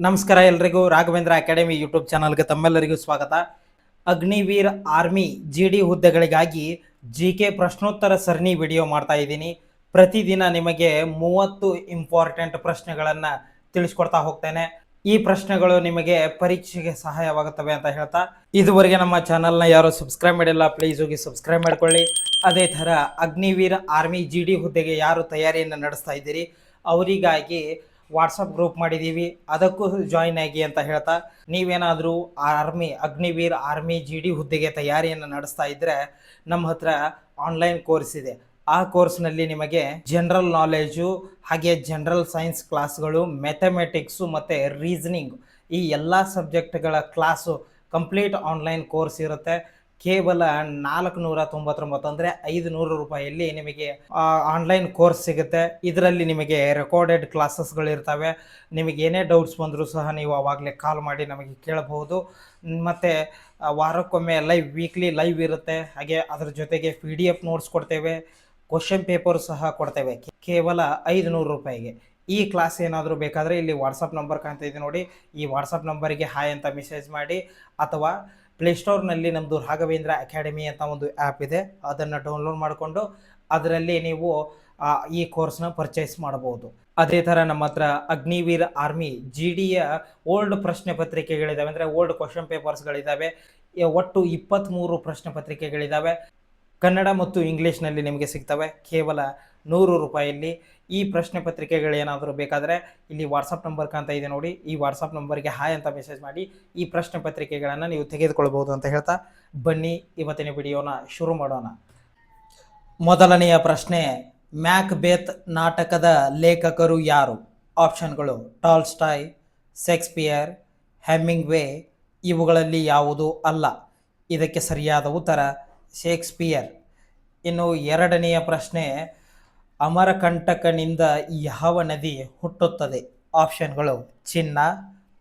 ನಮಸ್ಕಾರ ಎಲ್ರಿಗೂ Raghavendra academy YouTube ಚಾನಲ್ಗೆ ತಮ್ಮೆಲ್ಲರಿಗೂ ಸ್ವಾಗತ. ಅಗ್ನಿವೀರ್ ಆರ್ಮಿ GD ಹುದ್ದೆಗಳಿಗಾಗಿ GK ಪ್ರಶ್ನೋತ್ತರ ಸರಣಿ ವಿಡಿಯೋ ಮಾಡ್ತಾ ಇದ್ದೀನಿ. ಪ್ರತಿದಿನ ನಿಮಗೆ 30 ಇಂಪಾರ್ಟೆಂಟ್ ಪ್ರಶ್ನೆಗಳನ್ನು ತಿಳಿಸ್ಕೊಡ್ತಾ ಹೋಗ್ತೇನೆ. ಈ ಪ್ರಶ್ನೆಗಳು ನಿಮಗೆ ಪರೀಕ್ಷೆಗೆ ಸಹಾಯವಾಗುತ್ತವೆ ಅಂತ ಹೇಳ್ತಾ, ಇದುವರೆಗೆ ನಮ್ಮ ಚಾನಲ್ನ ಯಾರು ಸಬ್ಸ್ಕ್ರೈಬ್ ಮಾಡಿಲ್ಲ ಪ್ಲೀಸ್ ಹೋಗಿ ಸಬ್ಸ್ಕ್ರೈಬ್ ಮಾಡ್ಕೊಳ್ಳಿ. ಅದೇ ಥರ ಅಗ್ನಿವೀರ್ ಆರ್ಮಿ GD ಹುದ್ದೆಗೆ ಯಾರು ತಯಾರಿಯನ್ನು ನಡೆಸ್ತಾ ಇದ್ದೀರಿ ಅವರಿಗಾಗಿ ವಾಟ್ಸಪ್ ಗ್ರೂಪ್ ಮಾಡಿದ್ದೀವಿ, ಅದಕ್ಕೂ ಜಾಯಿನ್ ಆಗಿ ಅಂತ ಹೇಳ್ತಾ, ನೀವೇನಾದರೂ ಅಗ್ನಿವೀರ್ ಆರ್ಮಿ GD ಹುದ್ದೆಗೆ ತಯಾರಿಯನ್ನು ನಡೆಸ್ತಾ ಇದ್ದರೆ ನಮ್ಮ ಹತ್ರ ಆನ್ಲೈನ್ ಕೋರ್ಸ್ ಇದೆ. ಆ ಕೋರ್ಸ್ನಲ್ಲಿ ನಿಮಗೆ ಜನರಲ್ ನಾಲೆಜು ಹಾಗೆ ಜನರಲ್ ಸೈನ್ಸ್ ಕ್ಲಾಸ್ಗಳು, ಮ್ಯಾಥಮೆಟಿಕ್ಸು ಮತ್ತು ರೀಸನಿಂಗ್ ಈ ಎಲ್ಲ ಸಬ್ಜೆಕ್ಟ್ಗಳ ಕ್ಲಾಸು ಕಂಪ್ಲೀಟ್ ಆನ್ಲೈನ್ ಕೋರ್ಸ್ ಇರುತ್ತೆ. ಕೇವಲ 499 ಅಂದರೆ 500 ರೂಪಾಯಿಯಲ್ಲಿ ನಿಮಗೆ ಆನ್ಲೈನ್ ಕೋರ್ಸ್ ಸಿಗುತ್ತೆ. ಇದರಲ್ಲಿ ನಿಮಗೆ ರೆಕಾರ್ಡೆಡ್ ಕ್ಲಾಸಸ್ಗಳಿರ್ತವೆ. ನಿಮಗೆ ಏನೇ ಡೌಟ್ಸ್ ಬಂದರೂ ಸಹ ನೀವು ಆವಾಗಲೇ ಕಾಲ್ ಮಾಡಿ ನಮಗೆ ಕೇಳಬಹುದು. ಮತ್ತು ವಾರಕ್ಕೊಮ್ಮೆ ವೀಕ್ಲಿ ಲೈವ್ ಇರುತ್ತೆ. ಹಾಗೆ ಅದರ ಜೊತೆಗೆ PDF ನೋಟ್ಸ್ ಕೊಡ್ತೇವೆ, ಕ್ವಶನ್ ಪೇಪರ್ ಸಹ ಕೊಡ್ತೇವೆ ಕೇವಲ 500 ರೂಪಾಯಿಗೆ. ಈ ಕ್ಲಾಸ್ ಏನಾದರೂ ಬೇಕಾದರೆ ಇಲ್ಲಿ ವಾಟ್ಸಪ್ ನಂಬರ್ ಕಾಣ್ತಾ ಇದೆ ನೋಡಿ, ಈ ವಾಟ್ಸಪ್ ನಂಬರಿಗೆ ಹಾಯ್ ಅಂತ ಮೆಸೇಜ್ ಮಾಡಿ, ಅಥವಾ ಪ್ಲೇಸ್ಟೋರ್ನಲ್ಲಿ ನಮ್ಮದು ರಾಘವೇಂದ್ರ ಅಕಾಡೆಮಿ ಅಂತ ಒಂದು ಆ್ಯಪ್ ಇದೆ, ಅದನ್ನು ಡೌನ್ಲೋಡ್ ಮಾಡಿಕೊಂಡು ಅದರಲ್ಲಿ ನೀವು ಈ ಕೋರ್ಸ್ನ ಪರ್ಚೇಸ್ ಮಾಡಬಹುದು. ಅದೇ ಥರ ನಮ್ಮ ಹತ್ರ ಅಗ್ನಿವೀರ್ ಆರ್ಮಿ GDಯ ಓಲ್ಡ್ ಪ್ರಶ್ನೆ ಪತ್ರಿಕೆಗಳಿದ್ದಾವೆ, ಅಂದರೆ ಓಲ್ಡ್ ಕ್ವಶನ್ ಪೇಪರ್ಸ್ಗಳಿದ್ದಾವೆ. ಒಟ್ಟು 23 ಪ್ರಶ್ನೆ ಪತ್ರಿಕೆಗಳಿದ್ದಾವೆ. ಕನ್ನಡ ಮತ್ತು ಇಂಗ್ಲೀಷ್ನಲ್ಲಿ ನಿಮಗೆ ಸಿಗ್ತವೆ ಕೇವಲ 100 ರೂಪಾಯಿಯಲ್ಲಿ. ಈ ಪ್ರಶ್ನೆ ಪತ್ರಿಕೆಗಳೇನಾದರೂ ಬೇಕಾದರೆ ಇಲ್ಲಿ ವಾಟ್ಸಪ್ ನಂಬರ್ ಕಾಣ್ತಾ ಇದೆ ನೋಡಿ, ಈ ವಾಟ್ಸಪ್ ನಂಬರ್ಗೆ ಹಾಯ್ ಅಂತ ಮೆಸೇಜ್ ಮಾಡಿ ಈ ಪ್ರಶ್ನೆ ಪತ್ರಿಕೆಗಳನ್ನು ನೀವು ತೆಗೆದುಕೊಳ್ಬೋದು ಅಂತ ಹೇಳ್ತಾ, ಬನ್ನಿ ಇವತ್ತಿನ ವಿಡಿಯೋನ ಶುರು ಮಾಡೋಣ. ಮೊದಲನೆಯ ಪ್ರಶ್ನೆ, ಮ್ಯಾಕ್ಬೆತ್ ನಾಟಕದ ಲೇಖಕರು ಯಾರು? ಆಪ್ಷನ್ಗಳು ಟಾಲ್ಸ್ಟಾಯ್, ಶೇಕ್ಸ್ಪಿಯರ್, ಹೆಮಿಂಗ್ವೇ. ಇವುಗಳಲ್ಲಿ ಯಾವುದು ಅಲ್ಲ. ಇದಕ್ಕೆ ಸರಿಯಾದ ಉತ್ತರ ಶೇಕ್ಸ್ಪಿಯರ್. ಇನ್ನು ಎರಡನೆಯ ಪ್ರಶ್ನೆ, ಅಮರಕಂಟಕನಿಂದ ಯಾವ ನದಿ ಹುಟ್ಟುತ್ತದೆ? ಆಪ್ಷನ್ಗಳು ಚಿನ್ನ,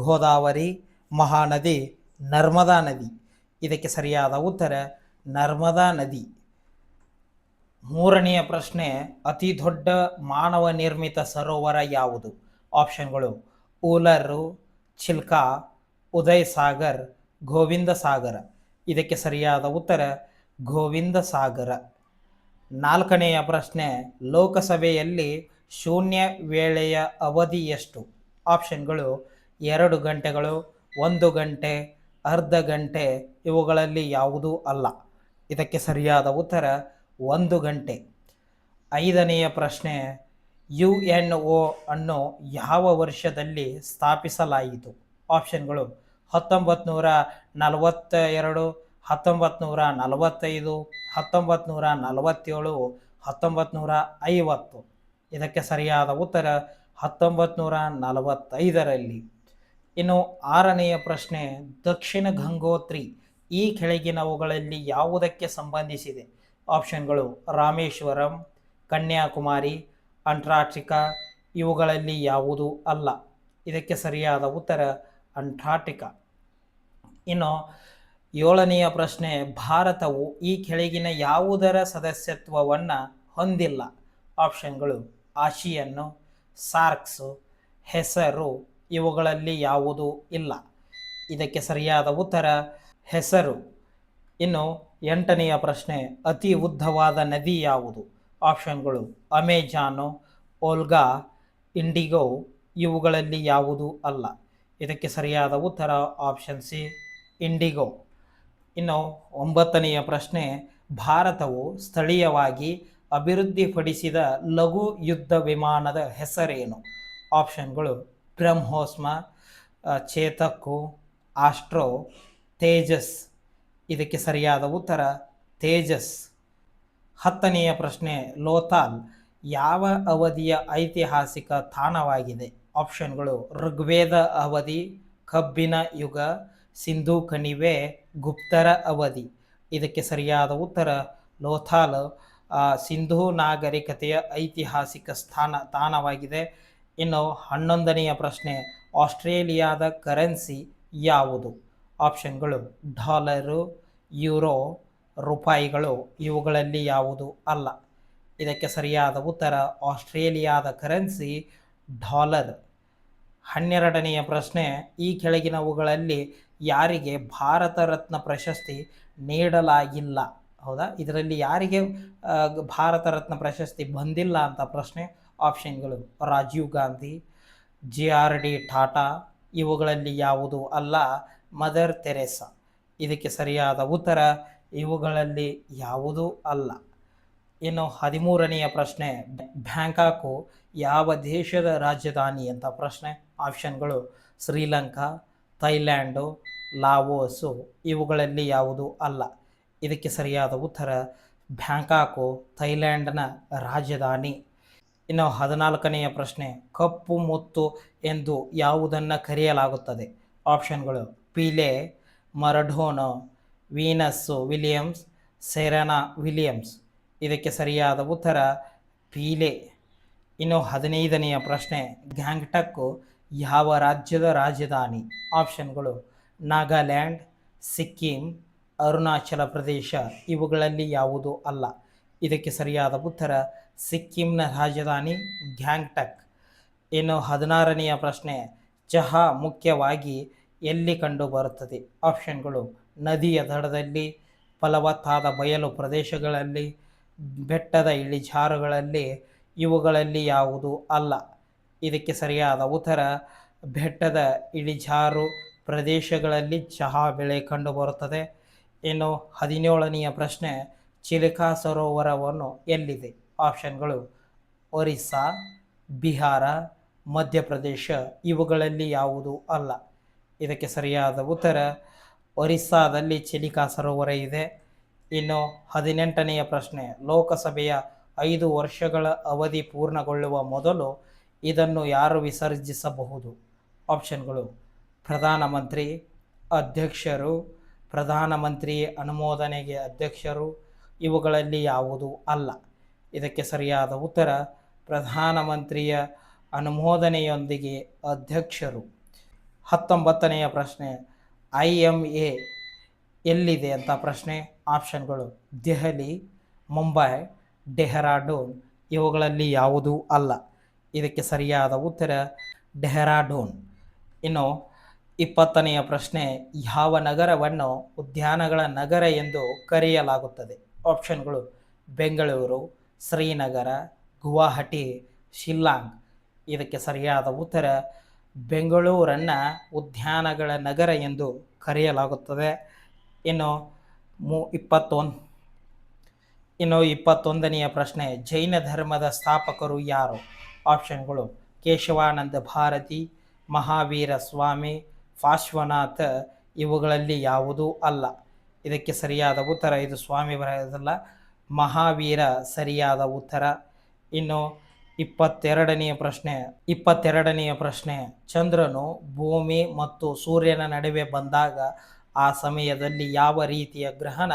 ಗೋದಾವರಿ, ಮಹಾನದಿ, ನರ್ಮದಾ ನದಿ. ಇದಕ್ಕೆ ಸರಿಯಾದ ಉತ್ತರ ನರ್ಮದಾ ನದಿ. ಮೂರನೆಯ ಪ್ರಶ್ನೆ, ಅತಿ ದೊಡ್ಡ ಮಾನವ ನಿರ್ಮಿತ ಸರೋವರ ಯಾವುದು? ಆಪ್ಷನ್ಗಳು ಊಲರು, ಚಿಲ್ಕಾ, ಉದಯ್ ಸಾಗರ್, ಗೋವಿಂದ ಸಾಗರ. ಇದಕ್ಕೆ ಸರಿಯಾದ ಉತ್ತರ ಗೋವಿಂದ ಸಾಗರ. ನಾಲ್ಕನೆಯ ಪ್ರಶ್ನೆ, ಲೋಕಸಭೆಯಲ್ಲಿ ಶೂನ್ಯ ವೇಳೆಯ ಅವಧಿ ಎಷ್ಟು? ಆಪ್ಷನ್ಗಳು 2 ಗಂಟೆಗಳು, 1 ಗಂಟೆ, ಅರ್ಧ ಗಂಟೆ. ಇವುಗಳಲ್ಲಿ ಯಾವುದೂ ಅಲ್ಲ. ಇದಕ್ಕೆ ಸರಿಯಾದ ಉತ್ತರ 1 ಗಂಟೆ. ಐದನೆಯ ಪ್ರಶ್ನೆ, UNO ಅನ್ನು ಯಾವ ವರ್ಷದಲ್ಲಿ ಸ್ಥಾಪಿಸಲಾಯಿತು? ಆಪ್ಷನ್ಗಳು 1942, 1945, 1947, 1950. ಇದಕ್ಕೆ ಸರಿಯಾದ ಉತ್ತರ 1945ರಲ್ಲಿ. ಇನ್ನು ಆರನೆಯ ಪ್ರಶ್ನೆ, ದಕ್ಷಿಣ ಗಂಗೋತ್ರಿ ಈ ಕೆಳಗಿನವುಗಳಲ್ಲಿ ಯಾವುದಕ್ಕೆ ಸಂಬಂಧಿಸಿದೆ? ಆಪ್ಷನ್ಗಳು ರಾಮೇಶ್ವರಂ, ಕನ್ಯಾಕುಮಾರಿ, ಅಂಟಾರ್ಟಿಕಾ. ಇವುಗಳಲ್ಲಿ ಯಾವುದೂ ಅಲ್ಲ. ಇದಕ್ಕೆ ಸರಿಯಾದ ಉತ್ತರ ಅಂಟಾರ್ಟಿಕಾ. ಇನ್ನು ಏಳನೆಯ ಪ್ರಶ್ನೆ, ಭಾರತವು ಈ ಕೆಳಗಿನ ಯಾವುದರ ಸದಸ್ಯತ್ವವನ್ನು ಹೊಂದಿಲ್ಲ? ಆಪ್ಷನ್ಗಳು ಆಸಿಯಾನ್, ಸಾರ್ಕ್ಸ್, ಹೆಸರು. ಇವುಗಳಲ್ಲಿ ಯಾವುದೂ ಇಲ್ಲ. ಇದಕ್ಕೆ ಸರಿಯಾದ ಉತ್ತರ ಹೆಸರು. ಇನ್ನು ಎಂಟನೆಯ ಪ್ರಶ್ನೆ, ಅತಿ ಉದ್ದವಾದ ನದಿ ಯಾವುದು? ಆಪ್ಷನ್ಗಳು ಅಮೆಜಾನು, ಓಲ್ಗಾ, ಇಂಡಿಗೋ. ಇವುಗಳಲ್ಲಿ ಯಾವುದೂ ಅಲ್ಲ. ಇದಕ್ಕೆ ಸರಿಯಾದ ಉತ್ತರ ಆಪ್ಷನ್ ಸಿ ಇಂಡಿಗೋ. ಇನ್ನು ಒಂಬತ್ತನೆಯ ಪ್ರಶ್ನೆ, ಭಾರತವು ಸ್ಥಳೀಯವಾಗಿ ಅಭಿವೃದ್ಧಿಪಡಿಸಿದ ಲಘು ಯುದ್ಧ ವಿಮಾನದ ಹೆಸರೇನು? ಆಪ್ಷನ್ಗಳು ಬ್ರಹ್ಮೋಸ್, ಚೇತಕ್ಕು, ಆಸ್ಟ್ರೋ, ತೇಜಸ್. ಇದಕ್ಕೆ ಸರಿಯಾದ ಉತ್ತರ ತೇಜಸ್. ಹತ್ತನೆಯ ಪ್ರಶ್ನೆ, ಲೋಥಾಲ್ ಯಾವ ಅವಧಿಯ ಐತಿಹಾಸಿಕ ತಾಣವಾಗಿದೆ? ಆಪ್ಷನ್ಗಳು ಋಗ್ವೇದ ಅವಧಿ, ಕಬ್ಬಿನ ಯುಗ, ಸಿಂಧೂ ಕಣಿವೆ, ಗುಪ್ತರ ಅವಧಿ. ಇದಕ್ಕೆ ಸರಿಯಾದ ಉತ್ತರ ಲೋಥಾಲ್ ಸಿಂಧೂ ನಾಗರಿಕತೆಯ ಐತಿಹಾಸಿಕ ತಾಣವಾಗಿದೆ. ಇನ್ನು 11ನೆಯ ಪ್ರಶ್ನೆ, ಆಸ್ಟ್ರೇಲಿಯಾದ ಕರೆನ್ಸಿ ಯಾವುದು? ಆಪ್ಷನ್ಗಳು ಡಾಲರು, ಯೂರೋ, ರೂಪಾಯಿಗಳು. ಇವುಗಳಲ್ಲಿ ಯಾವುದು ಅಲ್ಲ. ಇದಕ್ಕೆ ಸರಿಯಾದ ಉತ್ತರ ಆಸ್ಟ್ರೇಲಿಯಾದ ಕರೆನ್ಸಿ ಡಾಲರ್. 12ನೆಯ ಪ್ರಶ್ನೆ, ಈ ಕೆಳಗಿನವುಗಳಲ್ಲಿ ಯಾರಿಗೆ ಭಾರತ ರತ್ನ ಪ್ರಶಸ್ತಿ ನೀಡಲಾಗಿಲ್ಲ? ಹೌದಾ, ಇದರಲ್ಲಿ ಯಾರಿಗೆ ಭಾರತ ರತ್ನ ಪ್ರಶಸ್ತಿ ಬಂದಿಲ್ಲ ಅಂತ ಪ್ರಶ್ನೆ. ಆಪ್ಷನ್ಗಳು: ರಾಜೀವ್ ಗಾಂಧಿ, JRD ಟಾಟಾ, ಇವುಗಳಲ್ಲಿ ಯಾವುದು ಅಲ್ಲ? Mother Teresa. ಇದಕ್ಕೆ ಸರಿಯಾದ ಉತ್ತರ ಇವುಗಳಲ್ಲಿ ಯಾವುದೂ ಅಲ್ಲ. ಇನ್ನು 13ನೆಯ ಪ್ರಶ್ನೆ, ಬ್ಯಾಂಕಾಕು ಯಾವ ದೇಶದ ರಾಜಧಾನಿ ಅಂತ ಪ್ರಶ್ನೆ. ಆಪ್ಷನ್ಗಳು: ಶ್ರೀಲಂಕಾ, ಥೈಲ್ಯಾಂಡು, ಲಾವೋಸು, ಇವುಗಳಲ್ಲಿ ಯಾವುದು ಅಲ್ಲ? ಇದಕ್ಕೆ ಸರಿಯಾದ ಉತ್ತರ ಬ್ಯಾಂಕಾಕು ಥೈಲ್ಯಾಂಡ್ನ ರಾಜಧಾನಿ. ಇನ್ನು 14ನೆಯ ಪ್ರಶ್ನೆ, ಕಪ್ಪು ಮುತ್ತು ಎಂದು ಯಾವುದನ್ನು ಕರೆಯಲಾಗುತ್ತದೆ? ಆಪ್ಷನ್ಗಳು: Pele, Maradona, Venus Williams, Serena Williams. ಇದಕ್ಕೆ ಸರಿಯಾದ ಉತ್ತರ ಪೀಲೆ. ಇನ್ನು 15ನೆಯ ಪ್ರಶ್ನೆ, ಗ್ಯಾಂಗ್ಟಕ್ ಯಾವ ರಾಜ್ಯದ ರಾಜಧಾನಿ? ಆಪ್ಷನ್ಗಳು: ನಾಗಾಲ್ಯಾಂಡ್, ಸಿಕ್ಕಿಂ, ಅರುಣಾಚಲ ಪ್ರದೇಶ, ಇವುಗಳಲ್ಲಿ ಯಾವುದು ಅಲ್ಲ? ಇದಕ್ಕೆ ಸರಿಯಾದ ಉತ್ತರ ಸಿಕ್ಕಿಂನ ರಾಜಧಾನಿ ಗ್ಯಾಂಗ್ಟಕ್. ಇನ್ನು 16ನೆಯ ಪ್ರಶ್ನೆ, ಚಹಾ ಮುಖ್ಯವಾಗಿ ಎಲ್ಲಿ ಕಂಡುಬರುತ್ತದೆ? ಆಪ್ಷನ್ಗಳು: ನದಿಯ ದಡದಲ್ಲಿ, ಫಲವತ್ತಾದ ಬಯಲು ಪ್ರದೇಶಗಳಲ್ಲಿ, ಬೆಟ್ಟದ ಇಳಿಜಾರುಗಳಲ್ಲಿ, ಇವುಗಳಲ್ಲಿ ಯಾವುದು ಅಲ್ಲ? ಇದಕ್ಕೆ ಸರಿಯಾದ ಉತ್ತರ ಬೆಟ್ಟದ ಇಳಿಜಾರು ಪ್ರದೇಶಗಳಲ್ಲಿ ಚಹಾ ಬೆಳೆ ಕಂಡುಬರುತ್ತದೆ. ಇನ್ನು 17ನೆಯ ಪ್ರಶ್ನೆ, ಚಿಲಿಕಾ ಸರೋವರವನ್ನು ಎಲ್ಲಿದೆ? ಆಪ್ಷನ್ಗಳು: ಒರಿಸ್ಸಾ, ಬಿಹಾರ, ಮಧ್ಯಪ್ರದೇಶ, ಇವುಗಳಲ್ಲಿ ಯಾವುದು ಅಲ್ಲ? ಇದಕ್ಕೆ ಸರಿಯಾದ ಉತ್ತರ ಒರಿಸ್ಸಾದಲ್ಲಿ ಚಿಲಿಕಾ ಸರೋವರ ಇದೆ. ಇನ್ನು 18ನೆಯ ಪ್ರಶ್ನೆ, ಲೋಕಸಭೆಯ 5 ವರ್ಷಗಳ ಅವಧಿ ಪೂರ್ಣಗೊಳ್ಳುವ ಮೊದಲು ಇದನ್ನು ಯಾರು ವಿಸರ್ಜಿಸಬಹುದು? ಆಪ್ಷನ್ಗಳು: ಪ್ರಧಾನಮಂತ್ರಿ, ಅಧ್ಯಕ್ಷರು, ಪ್ರಧಾನಮಂತ್ರಿ ಅನುಮೋದನೆಗೆ ಅಧ್ಯಕ್ಷರು, ಇವುಗಳಲ್ಲಿ ಯಾವುದು ಅಲ್ಲ? ಇದಕ್ಕೆ ಸರಿಯಾದ ಉತ್ತರ ಪ್ರಧಾನಮಂತ್ರಿಯ ಅನುಮೋದನೆಯೊಂದಿಗೆ ಅಧ್ಯಕ್ಷರು. 19ನೆಯ ಪ್ರಶ್ನೆ, IMA ಎಲ್ಲಿದೆ ಅಂತ ಪ್ರಶ್ನೆ. ಆಪ್ಷನ್ಗಳು: ದೆಹಲಿ, ಮುಂಬೈ, ಡೆಹ್ರಾಡೂನ್, ಇವುಗಳಲ್ಲಿ ಯಾವುದೂ ಅಲ್ಲ? ಇದಕ್ಕೆ ಸರಿಯಾದ ಉತ್ತರ ಡೆಹ್ರಾಡೂನ್. ಇನ್ನು 20ನೆಯ ಪ್ರಶ್ನೆ, ಯಾವ ನಗರವನ್ನು ಉದ್ಯಾನಗಳ ನಗರ ಎಂದು ಕರೆಯಲಾಗುತ್ತದೆ? ಆಪ್ಷನ್ಗಳು: ಬೆಂಗಳೂರು, ಶ್ರೀನಗರ, ಗುವಾಹಟಿ, ಶಿಲ್ಲಾಂಗ್. ಇದಕ್ಕೆ ಸರಿಯಾದ ಉತ್ತರ ಬೆಂಗಳೂರನ್ನು ಉದ್ಯಾನಗಳ ನಗರ ಎಂದು ಕರೆಯಲಾಗುತ್ತದೆ. ಇನ್ನು 21ನೆಯ ಪ್ರಶ್ನೆ, ಜೈನ ಧರ್ಮದ ಸ್ಥಾಪಕರು ಯಾರು? ಆಪ್ಷನ್ಗಳು: ಕೇಶವಾನಂದ ಭಾರತಿ, ಮಹಾವೀರ ಸ್ವಾಮಿ, ಪಾರ್ಶ್ವನಾಥ, ಇವುಗಳಲ್ಲಿ ಯಾವುದೂ ಅಲ್ಲ? ಇದಕ್ಕೆ ಸರಿಯಾದ ಉತ್ತರ, ಇದು ಸ್ವಾಮಿ ಬರೆಯೋದಲ್ಲ, ಮಹಾವೀರ ಸರಿಯಾದ ಉತ್ತರ. ಇನ್ನು 22ನೆಯ ಪ್ರಶ್ನೆ, ಚಂದ್ರನು ಭೂಮಿ ಮತ್ತು ಸೂರ್ಯನ ನಡುವೆ ಬಂದಾಗ ಆ ಸಮಯದಲ್ಲಿ ಯಾವ ರೀತಿಯ ಗ್ರಹಣ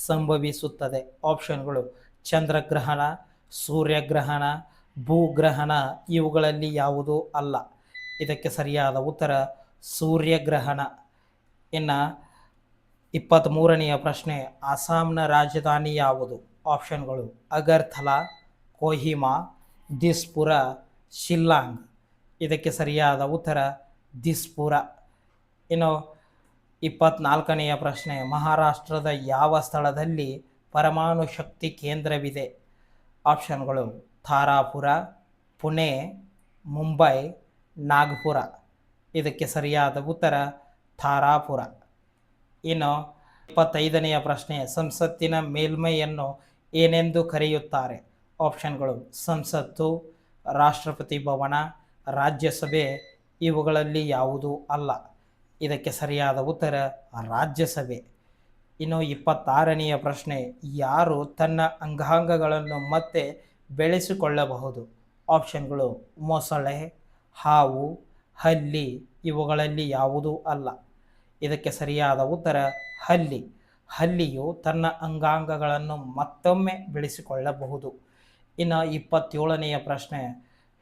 ಸಂಭವಿಸುತ್ತದೆ? ಆಪ್ಷನ್ಗಳು: ಚಂದ್ರಗ್ರಹಣ, ಸೂರ್ಯಗ್ರಹಣ, ಭೂಗ್ರಹಣ, ಇವುಗಳಲ್ಲಿ ಯಾವುದೂ ಅಲ್ಲ? ಇದಕ್ಕೆ ಸರಿಯಾದ ಉತ್ತರ ಸೂರ್ಯಗ್ರಹಣ. ಇನ್ನು 23ನೆಯ ಪ್ರಶ್ನೆ, ಅಸ್ಸಾಂನ ರಾಜಧಾನಿ ಯಾವುದು? ಆಪ್ಷನ್ಗಳು: ಅಗರ್ತಲಾ, ಕೊಹಿಮಾ, ದಿಸ್ಪುರ, ಶಿಲ್ಲಾಂಗ್. ಇದಕ್ಕೆ ಸರಿಯಾದ ಉತ್ತರ ದಿಸ್ಪುರ. ಇನ್ನು 24ನೆಯ ಪ್ರಶ್ನೆ, ಮಹಾರಾಷ್ಟ್ರದ ಯಾವ ಸ್ಥಳದಲ್ಲಿ ಪರಮಾಣು ಶಕ್ತಿ ಕೇಂದ್ರವಿದೆ? ಆಪ್ಷನ್ಗಳು: ತಾರಾಪುರ, ಪುಣೆ, ಮುಂಬೈ, ನಾಗ್ಪುರ. ಇದಕ್ಕೆ ಸರಿಯಾದ ಉತ್ತರ ತಾರಾಪುರ. ಇನ್ನು 25ನೆಯ ಪ್ರಶ್ನೆ, ಸಂಸತ್ತಿನ ಮೇಲ್ಮೈಯನ್ನು ಏನೆಂದು ಕರೆಯುತ್ತಾರೆ? ಆಪ್ಷನ್ಗಳು: ಸಂಸತ್ತು, ರಾಷ್ಟ್ರಪತಿ ಭವನ, ರಾಜ್ಯಸಭೆ, ಇವುಗಳಲ್ಲಿ ಯಾವುದೂ ಅಲ್ಲ? ಇದಕ್ಕೆ ಸರಿಯಾದ ಉತ್ತರ ರಾಜ್ಯಸಭೆ. ಇನ್ನು 26ನೆಯ ಪ್ರಶ್ನೆ, ಯಾರು ತನ್ನ ಅಂಗಾಂಗಗಳನ್ನು ಮತ್ತೆ ಬೆಳೆಸಿಕೊಳ್ಳಬಹುದು? ಆಪ್ಷನ್ಗಳು: ಮೊಸಳೆ, ಹಾವು, ಹಲ್ಲಿ, ಇವುಗಳಲ್ಲಿ ಯಾವುದೂ ಅಲ್ಲ? ಇದಕ್ಕೆ ಸರಿಯಾದ ಉತ್ತರ ಹಲ್ಲಿ. ಹಲ್ಲಿಯು ತನ್ನ ಅಂಗಾಂಗಗಳನ್ನು ಮತ್ತೊಮ್ಮೆ ಬೆಳೆಸಿಕೊಳ್ಳಬಹುದು. ಇನ್ನು 27ನೆಯ ಪ್ರಶ್ನೆ,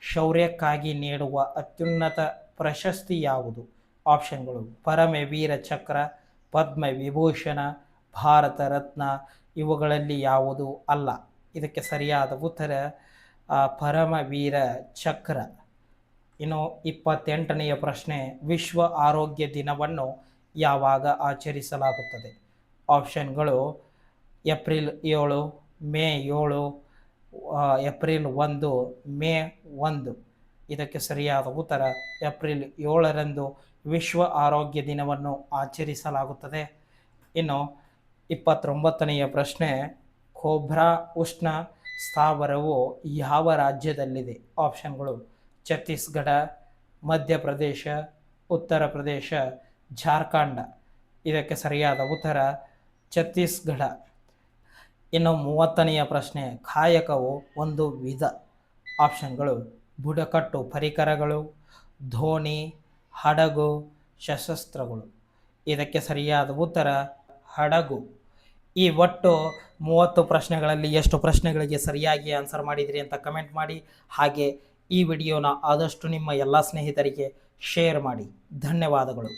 ಶೌರ್ಯಕ್ಕಾಗಿ ನೀಡುವ ಅತ್ಯುನ್ನತ ಪ್ರಶಸ್ತಿ ಯಾವುದು? ಆಪ್ಷನ್ಗಳು: ಪರಮವೀರ ಚಕ್ರ, ಪದ್ಮವಿಭೂಷಣ, ಭಾರತ ರತ್ನ, ಇವುಗಳಲ್ಲಿ ಯಾವುದೂ ಅಲ್ಲ? ಇದಕ್ಕೆ ಸರಿಯಾದ ಉತ್ತರ ಪರಮವೀರ ಚಕ್ರ. ಇನ್ನು 28ನೆಯ ಪ್ರಶ್ನೆ, ವಿಶ್ವ ಆರೋಗ್ಯ ದಿನವನ್ನು ಯಾವಾಗ ಆಚರಿಸಲಾಗುತ್ತದೆ? ಆಪ್ಷನ್ಗಳು ಏಪ್ರಿಲ್ 7, ಮೇ 7, ಏಪ್ರಿಲ್ 1, ಮೇ 1. ಇದಕ್ಕೆ ಸರಿಯಾದ ಉತ್ತರ ಏಪ್ರಿಲ್ 7ರಂದು ವಿಶ್ವ ಆರೋಗ್ಯ ದಿನವನ್ನು ಆಚರಿಸಲಾಗುತ್ತದೆ. ಇನ್ನು 29ನೆಯ ಪ್ರಶ್ನೆ, ಕೋಬ್ರಾ ಉಷ್ಣ ಸ್ಥಾವರವು ಯಾವ ರಾಜ್ಯದಲ್ಲಿದೆ? ಆಪ್ಷನ್ಗಳು ಛತ್ತೀಸ್ಗಢ, ಮಧ್ಯಪ್ರದೇಶ, ಉತ್ತರ ಪ್ರದೇಶ, ಜಾರ್ಖಂಡ್. ಇದಕ್ಕೆ ಸರಿಯಾದ ಉತ್ತರ ಛತ್ತೀಸ್ಗಢ. ಇನ್ನು 30ನೆಯ ಪ್ರಶ್ನೆ, ಕಾಯಕವು ಒಂದು ವಿಧ. ಆಪ್ಷನ್ಗಳು ಬುಡಕಟ್ಟು ಪರಿಕರಗಳು, ದೋಣಿ, ಹಡಗು, ಸಶಸ್ತ್ರಗಳು. ಇದಕ್ಕೆ ಸರಿಯಾದ ಉತ್ತರ ಹಡಗು. ಈ ಒಟ್ಟು 30 ಪ್ರಶ್ನೆಗಳಲ್ಲಿ ಎಷ್ಟು ಪ್ರಶ್ನೆಗಳಿಗೆ ಸರಿಯಾಗಿ ಆನ್ಸರ್ ಮಾಡಿದಿರಿ ಅಂತ ಕಮೆಂಟ್ ಮಾಡಿ. ಹಾಗೆ ಈ ವಿಡಿಯೋನ ಆದಷ್ಟು ನಿಮ್ಮ ಎಲ್ಲ ಸ್ನೇಹಿತರಿಗೆ ಶೇರ್ ಮಾಡಿ. ಧನ್ಯವಾದಗಳು.